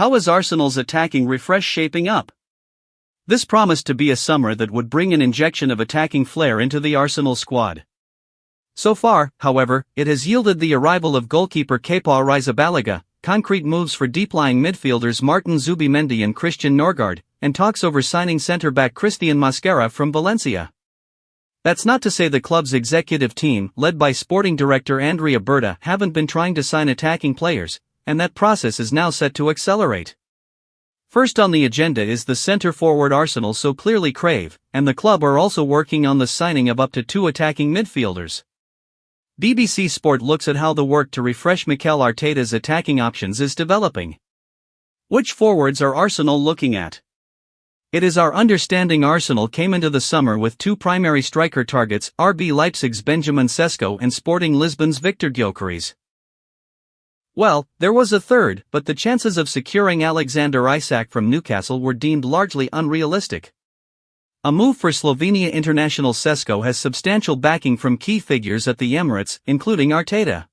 How is Arsenal's attacking refresh shaping up? This promised to be a summer that would bring an injection of attacking flair into the Arsenal squad. So far, however, it has yielded the arrival of goalkeeper Kepa Arrizabalaga, concrete moves for deep-lying midfielders Martin Zubimendi and Christian Norgard, and talks over signing centre-back Christian Mascara from Valencia. That's not to say the club's executive team, led by sporting director Andrea Berta, haven't been trying to sign attacking players, and that process is now set to accelerate. First on the agenda is the centre-forward Arsenal so clearly crave, and the club are also working on the signing of up to 2 attacking midfielders. BBC Sport looks at how the work to refresh Mikel Arteta's attacking options is developing. Which forwards are Arsenal looking at? It is our understanding Arsenal came into the summer with 2 primary striker targets, RB Leipzig's Benjamin Sesko and Sporting Lisbon's Victor Gyökeres. Well, there was a third, but the chances of securing Alexander Isak from Newcastle were deemed largely unrealistic. A move for Slovenia international Sesko has substantial backing from key figures at the Emirates, including Arteta.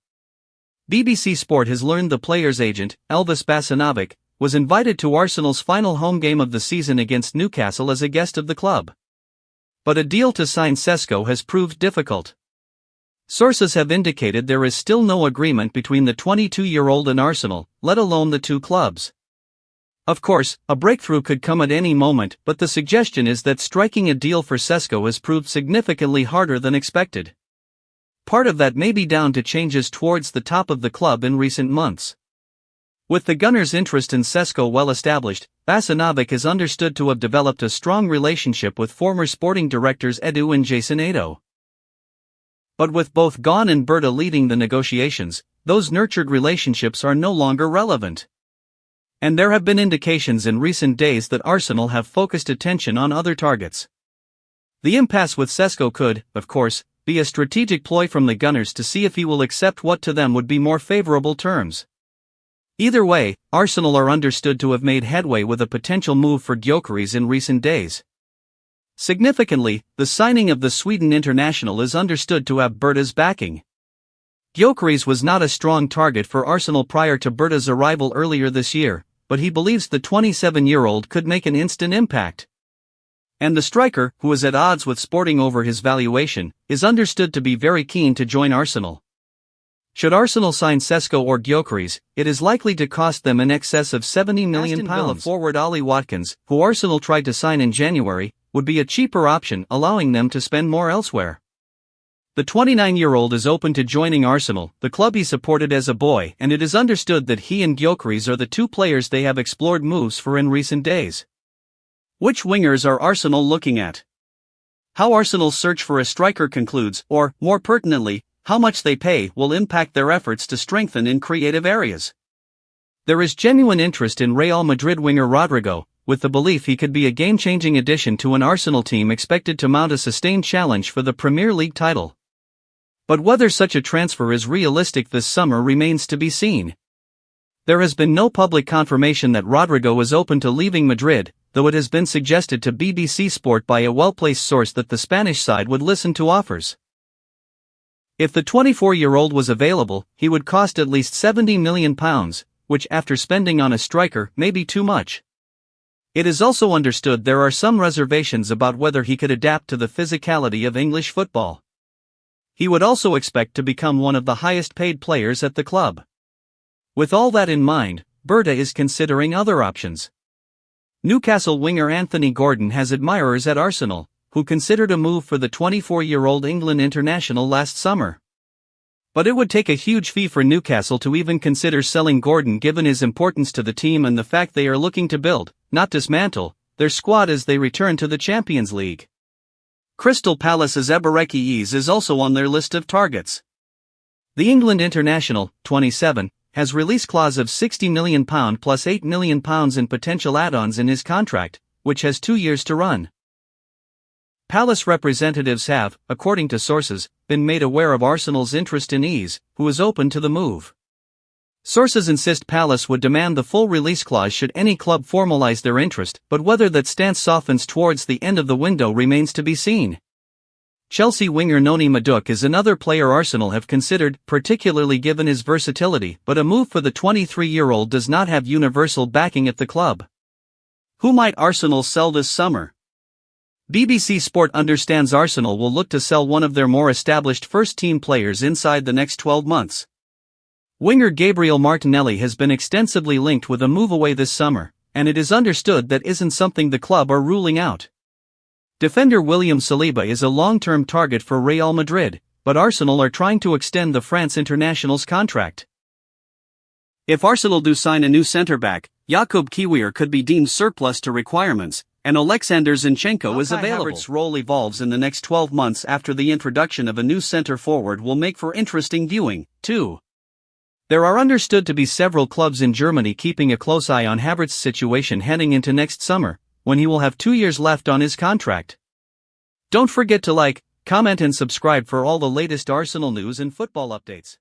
BBC Sport has learned the player's agent, Elvis Basanovic, was invited to Arsenal's final home game of the season against Newcastle as a guest of the club. But a deal to sign Sesko has proved difficult. Sources have indicated there is still no agreement between the 22-year-old and Arsenal, let alone the 2 clubs. Of course, a breakthrough could come at any moment, but the suggestion is that striking a deal for Sesko has proved significantly harder than expected. Part of that may be down to changes towards the top of the club in recent months. With the Gunners' interest in Sesko well established, Basanovic is understood to have developed a strong relationship with former sporting directors Edu and Jason Ado. But with both Gon and Berta leading the negotiations, those nurtured relationships are no longer relevant. And there have been indications in recent days that Arsenal have focused attention on other targets. The impasse with Sesko could, of course, be a strategic ploy from the Gunners to see if he will accept what to them would be more favourable terms. Either way, Arsenal are understood to have made headway with a potential move for Gyökeres in recent days. Significantly, the signing of the Sweden international is understood to have Berta's backing. Gyökeres was not a strong target for Arsenal prior to Berta's arrival earlier this year, but he believes the 27-year-old could make an instant impact. And the striker, who is at odds with Sporting over his valuation, is understood to be very keen to join Arsenal. Should Arsenal sign Sesko or Gyökeres, it is likely to cost them in excess of £70 million. Aston Villa forward Ollie Watkins, who Arsenal tried to sign in January, would be a cheaper option, allowing them to spend more elsewhere. The 29-year-old is open to joining Arsenal, the club he supported as a boy, and it is understood that he and Gyökeres are the 2 players they have explored moves for in recent days. Which wingers are Arsenal looking at? How Arsenal's search for a striker concludes, or, more pertinently, how much they pay, will impact their efforts to strengthen in creative areas. There is genuine interest in Real Madrid winger Rodrigo, with the belief he could be a game-changing addition to an Arsenal team expected to mount a sustained challenge for the Premier League title. But whether such a transfer is realistic this summer remains to be seen. There has been no public confirmation that Rodrigo is open to leaving Madrid, though it has been suggested to BBC Sport by a well-placed source that the Spanish side would listen to offers. If the 24-year-old was available, he would cost at least £70 million, which after spending on a striker may be too much. It is also understood there are some reservations about whether he could adapt to the physicality of English football. He would also expect to become one of the highest-paid players at the club. With all that in mind, Berta is considering other options. Newcastle winger Anthony Gordon has admirers at Arsenal, who considered a move for the 24-year-old England international last summer. But it would take a huge fee for Newcastle to even consider selling Gordon given his importance to the team and the fact they are looking to build, not dismantle, their squad as they return to the Champions League. Crystal Palace's Eberechi Eze is also on their list of targets. The England international, 27, has release clause of £60 million plus £8 million in potential add-ons in his contract, which has 2 years to run. Palace representatives have, according to sources, been made aware of Arsenal's interest in Eze, who is open to the move. Sources insist Palace would demand the full release clause should any club formalise their interest, but whether that stance softens towards the end of the window remains to be seen. Chelsea winger Noni Madueke is another player Arsenal have considered, particularly given his versatility, but a move for the 23-year-old does not have universal backing at the club. Who might Arsenal sell this summer? BBC Sport understands Arsenal will look to sell one of their more established first-team players inside the next 12 months. Winger Gabriel Martinelli has been extensively linked with a move away this summer, and it is understood that isn't something the club are ruling out. Defender William Saliba is a long-term target for Real Madrid, but Arsenal are trying to extend the France international's contract. If Arsenal do sign a new centre-back, Jakub Kiwior could be deemed surplus to requirements, and Oleksandr Zinchenko is available. Havertz's role evolves in the next 12 months after the introduction of a new centre-forward will make for interesting viewing, too. There are understood to be several clubs in Germany keeping a close eye on Havertz's situation heading into next summer, when he will have 2 years left on his contract. Don't forget to like, comment and subscribe for all the latest Arsenal news and football updates.